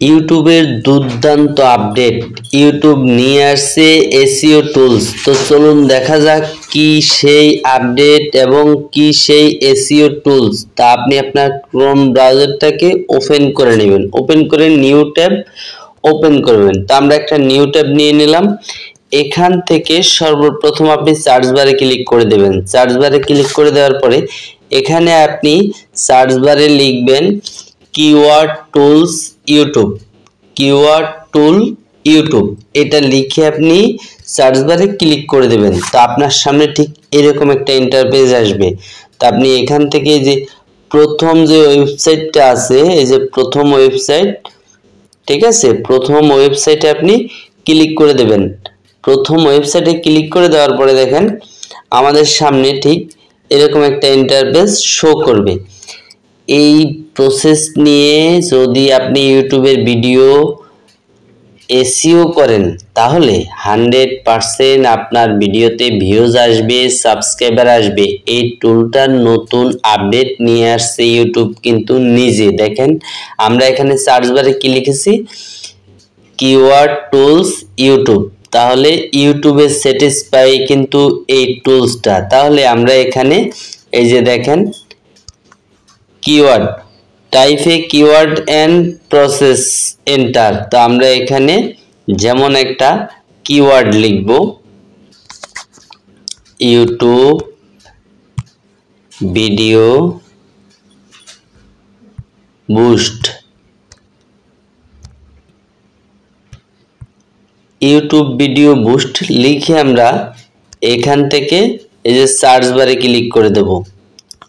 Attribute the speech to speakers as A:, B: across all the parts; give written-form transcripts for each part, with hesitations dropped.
A: ইউটিউবের দুর্দান্ত update YouTube নিয়ে আসছে এসইও টুলস। তো চলুন দেখা যাক কি সেই আপডেট এবং কি সেই এসইও টুলস। তা আপনি আপনার ক্রোম ব্রাউজারটাকে ওপেন করে নেবেন, ওপেন করে নিউ ট্যাব ওপেন করবেন। তো আমরা একটা নিউ ট্যাব নিয়ে নিলাম। এখান থেকে সর্বপ্রথম আপনি সার্চ বারে ক্লিক করে দেবেন। সার্চ বারে ক্লিক করে দেওয়ার পরে এখানে আপনি সার্চ বারে লিখবেন কিওয়ার্ড টুলস ইউটিউব, কিওয়ার্ড টুল ইউটিউব, এটা লিখে আপনি সার্চ বারে ক্লিক করে দেবেন। তো আপনার সামনে ঠিক এরকম একটা ইন্টারফেস আসবে। তো আপনি এখান থেকে যে প্রথম যে ওয়েবসাইটটা আছে, এই যে প্রথম ওয়েবসাইট, ঠিক আছে, প্রথম ওয়েবসাইটে আপনি ক্লিক করে দেবেন। প্রথম ওয়েবসাইটে ক্লিক করে দেওয়ার পরে দেখেন আমাদের সামনে ঠিক এরকম একটা ইন্টারফেস শো করবে। এই প্রসেস নিয়ে যদি আপনি ইউটিউবের ভিডিও এসইও করেন তাহলে 100% আপনার ভিডিওতে ভিউজ আসবে, সাবস্ক্রাইবার আসবে। এই টুলটার নতুন আপডেট নিয়ে আসছে ইউটিউব কিন্তু নিজে। দেখেন আমরা এখানে সার্চ বারে কি লিখেছি, কিওয়ার্ড টুলস ইউটিউব। তাহলে ইউটিউবে স্যাটিসফাই কিন্তু এই টুলসটা। তাহলে আমরা এখানে এই যে দেখেন কিওয়ার্ড, টাইপে কিওয়ার্ড এন্ড প্রসেস এন্টার। তো আমরা এখানে যেমন একটা কিওয়ার্ড লিখব, YouTube video boost, YouTube video boost লিখে আমরা এখান থেকে এই যে সার্চ বারে ক্লিক করে দেব।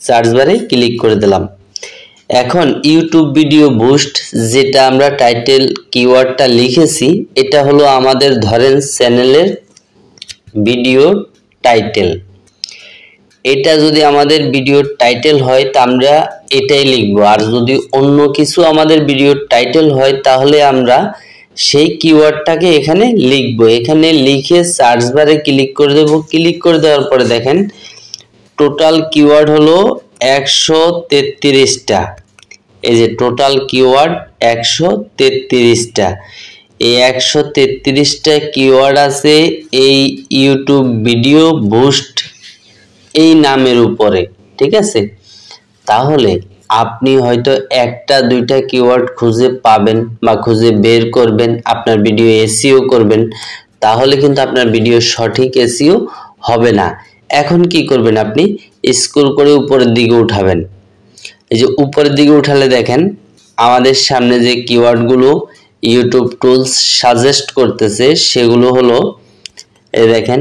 A: সার্চ বারে ক্লিক করে দিলাম। এখন ইউটিউব ভিডিও বুস্ট যেটা আমরা টাইটেল কিওয়ার্ডটা লিখেছি, এটা হলো আমাদের ধরেন চ্যানেলের ভিডিও টাইটেল। এটা যদি আমাদের ভিডিও টাইটেল হয় তা আমরা এটাই লিখব। আর যদি অন্য কিছু আমাদের ভিডিও টাইটেল হয় তাহলে আমরা সেই কিওয়ার্ডটাকে এখানে লিখব। এখানে লিখে সার্চ বারে ক্লিক করে দেব। ক্লিক করে দেওয়ার পরে দেখেন টোটাল কিওয়ার্ড হলো 133টা। এই যে টোটাল কিওয়ার্ড 133টা। এই 133টা কিওয়ার্ড আছে এই ইউটিউব ভিডিও বুস্ট এই নামের উপরে, ঠিক আছে। তাহলে আপনি হয়তো একটা দুইটা কিওয়ার্ড খুঁজে পাবেন বা খুঁজে বের করবেন, আপনার ভিডিও এসইও করবেন, তাহলে কিন্তু আপনার ভিডিও সঠিক এসইও হবে না। এখন কি করবেন, আপনি স্ক্রল করে উপরের দিকে উঠাবেন। এই যে উপরের দিকে উঠালে দেখেন আমাদের সামনে যে কিওয়ার্ডগুলো ইউটিউব টুলস সাজেস্ট করতেছে সেগুলো হলো, এই দেখেন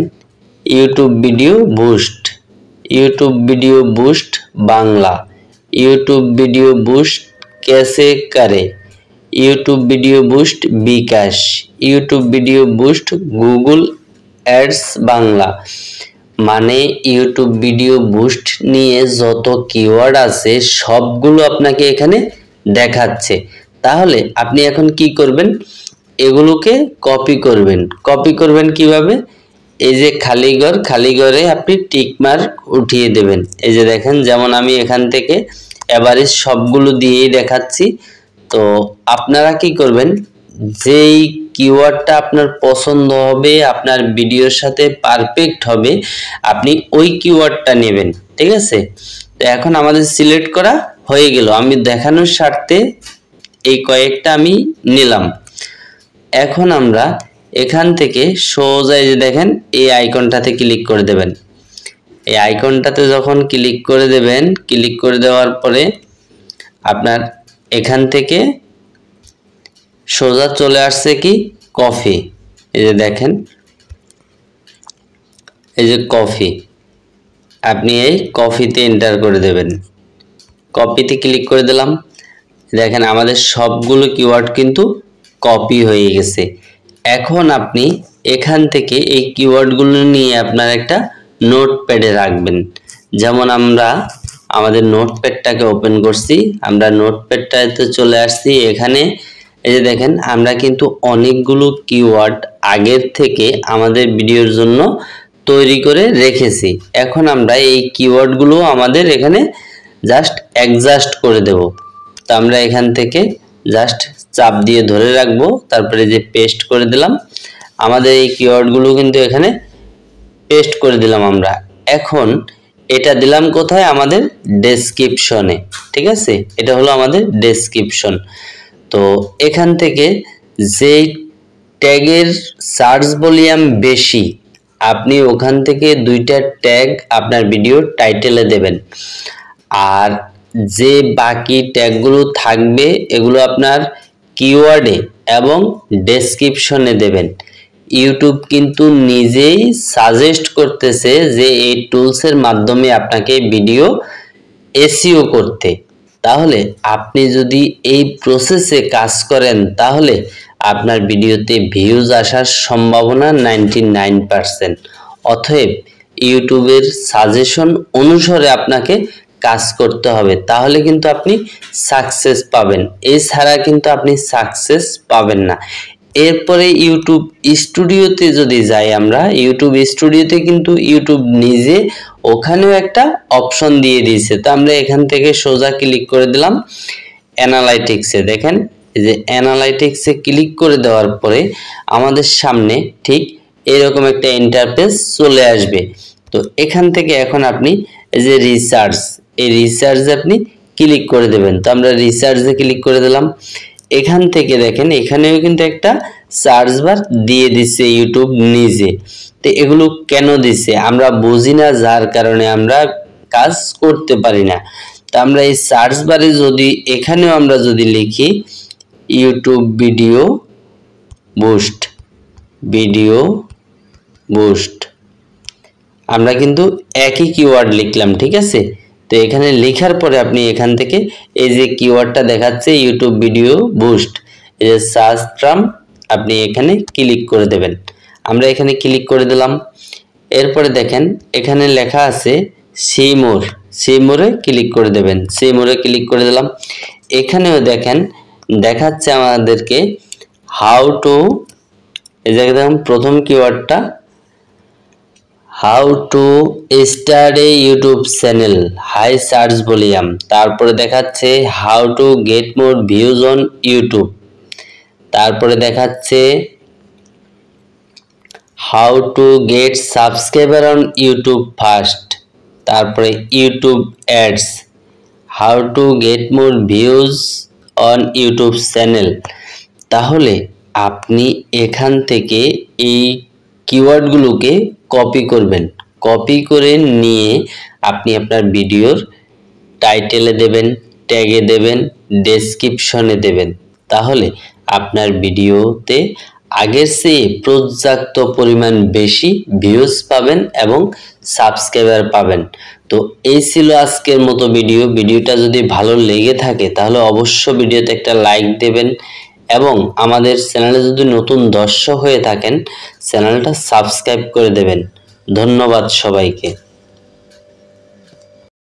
A: YouTube video boost, YouTube video boost Bangla, YouTube video boost कैसे करे, YouTube video boost bKash, YouTube video boost Google ads Bangla. মানে ইউটিউব ভিডিও বুস্ট নিয়ে যত কিওয়ার্ড আছে সবগুলো আপনাকে এখানে দেখাচ্ছে। তাহলে আপনি এখন কি করবেন, এগুলোকে কপি করবেন। কপি করবেন কিভাবে, এই যে খালি ঘর, খালি ঘরে আপনি টিক মার্ক উঠিয়ে দেবেন। এই যে দেখেন যেমন আমি এখান থেকে এভারেজ সবগুলো দিয়েই দেখাচ্ছি। তো আপনারা কি করবেন, যেই কিওয়ার্ডটা আপনার পছন্দ হবে, আপনার ভিডিওর সাথে পারফেক্ট হবে, আপনি ওই কিওয়ার্ডটা নেবেন, ঠিক আছে। তো এখন আমাদের সিলেক্ট করা হয়ে গেল। আমি দেখানোর স্বার্থে এই কয়েকটা আমি নিলাম। এখন আমরা এখান থেকে সোজা এই যে দেখেন এই আইকনটাতে ক্লিক করে দেবেন। এই আইকনটাতে যখন ক্লিক করে দেবেন, ক্লিক করে দেওয়ার পরে আপনার এখান থেকে সোজা চলে আসছে কি কফি। এই যে দেখেন এই যে কফি, আপনি এই কফিতে এন্টার করে দেবেন। কপিতে ক্লিক করে দিলাম। দেখেন আমাদের সবগুলো কিওয়ার্ড কিন্তু কপি হয়ে গেছে। এখন আপনি এখান থেকে এই কিওয়ার্ডগুলো নিয়ে আপনার একটা নোটপ্যাডে রাখবেন। যেমন আমরা আমাদের নোটপ্যাডটাকে ওপেন করছি, আমরা নোটপ্যাডটাতে চলে আসছি। এখানে এই যে দেখেন আমরা কিন্তু অনেকগুলো কিওয়ার্ড আগের থেকে আমাদের ভিডিওর জন্য তৈরি করে রেখেছি। এখন আমরা এই কিওয়ার্ডগুলো আমাদের এখানে জাস্ট অ্যাডজাস্ট করে দেব। তো আমরা এখান থেকে জাস্ট চাপ দিয়ে ধরে রাখবো, তারপরে যে পেস্ট করে দিলাম। আমাদের এই কিওয়ার্ডগুলো কিন্তু এখানে পেস্ট করে দিলাম আমরা। এখন এটা দিলাম কোথায়? আমাদের ডেসক্রিপশনে। ঠিক আছে, এটা হলো আমাদের ডেসক্রিপশন। তো এখান থেকে যেই ট্যাগের সার্চ ভলিউম বেশি, আপনি ওখান থেকে 2টা ট্যাগ আপনার ভিডিও টাইটেলে দেবেন। আর যে বাকি ট্যাগগুলো থাকবে এগুলো আপনার কিওয়ার্ডে এবং ডেসক্রিপশনে দেবেন। ইউটিউব কিন্তু নিজেই সাজেস্ট করতেছে যে এই টুলসের মাধ্যমে আপনাকে ভিডিও এসইও করতে। তাহলে আপনি যদি এই প্রসেসে কাজ করেন তাহলে আপনার ভিডিওতে ভিউজ আসার সম্ভাবনা 99%। অতএব ইউটিউবের সাজেশন অনুসারে আপনাকে কাজ করতে হবে, তাহলে কিন্তু আপনি সাকসেস পাবেন। এছাড়া কিন্তু আপনি সাকসেস পাবেন না। এরপরে ইউটিউব স্টুডিওতে যদি যাই আমরা, ইউটিউব স্টুডিওতে কিন্তু ইউটিউব নিজে ওখানেও একটা অপশন দিয়ে দিয়েছে। তো আমরা এখান থেকে সোজা ক্লিক করে দিলাম অ্যানালাইটিক্সে। দেখেন এই যে অ্যানালাইটিক্সে ক্লিক করে দেওয়ার পরে আমাদের সামনে ঠিক এরকম একটা ইন্টারফেস চলে আসবে। তো এখান থেকে এখন আপনি এই যে রিসার্চ, এই রিসার্চে আপনি ক্লিক করে দেবেন। তো আমরা রিসার্চে ক্লিক করে দিলাম। এখান থেকে দেখেন এখানেও কিন্তু একটা সার্চ বার দিয়ে দিচ্ছে ইউটিউব নিজে। তো এগুলো কেন দিচ্ছে আমরা বুঝি না, যার কারণে আমরা কাজ করতে পারি না। তো আমরা এই সার্চ বারে যদি এখানেও আমরা যদি লিখি YouTube video boost, video boost, আমরা কিন্তু একই কিওয়ার্ড লিখলাম। ঠিক আছে, তো এখানে লেখার পরে আপনি এখান থেকে এই যে কিওয়ার্ডটা দেখাচ্ছে ইউটিউব ভিডিও বুস্ট, এই যে সার্চ টার্ম, আপনি এখানে ক্লিক করে দেবেন। আমরা এখানে ক্লিক করে দিলাম। এরপরে দেখেন এখানে লেখা আছে সি মোর, সি মোরে ক্লিক করে দেবেন। সি মোরে ক্লিক করে দিলাম। এখানেও দেখেন দেখাচ্ছে আমাদেরকে হাউ টু, এই জায়গায় দেখুন প্রথম কিওয়ার্ডটা how to start a YouTube channel high search volume, তারপরে দেখাচ্ছে how to get more views on YouTube, তারপরে দেখাচ্ছে how to get subscriber on YouTube first, তারপরে YouTube ads, how to get more views on YouTube channel. তাহলে আপনি এখান থেকে এই কিওয়ার্ডগুলোকে কপি করবেন, কপি করে নিয়ে আপনি আপনার ভিডিওর টাইটেলে দেবেন, ট্যাগে দেবেন, ডেসক্রিপশনে দেবেন। তাহলে আপনার ভিডিওতে আগের চেয়ে পর্যাপ্ত পরিমাণ বেশি ভিউজ পাবেন এবং সাবস্ক্রাইবার পাবেন। তো এই ছিল আজকের মতো ভিডিও। ভিডিওটা যদি ভালো লেগে থাকে তাহলে অবশ্যই ভিডিওতে একটা লাইক দেবেন এবং আমাদের চ্যানেলে যদি নতুন দর্শক হয়ে থাকেন চ্যানেলটা সাবস্ক্রাইব করে দেবেন। ধন্যবাদ সবাইকে।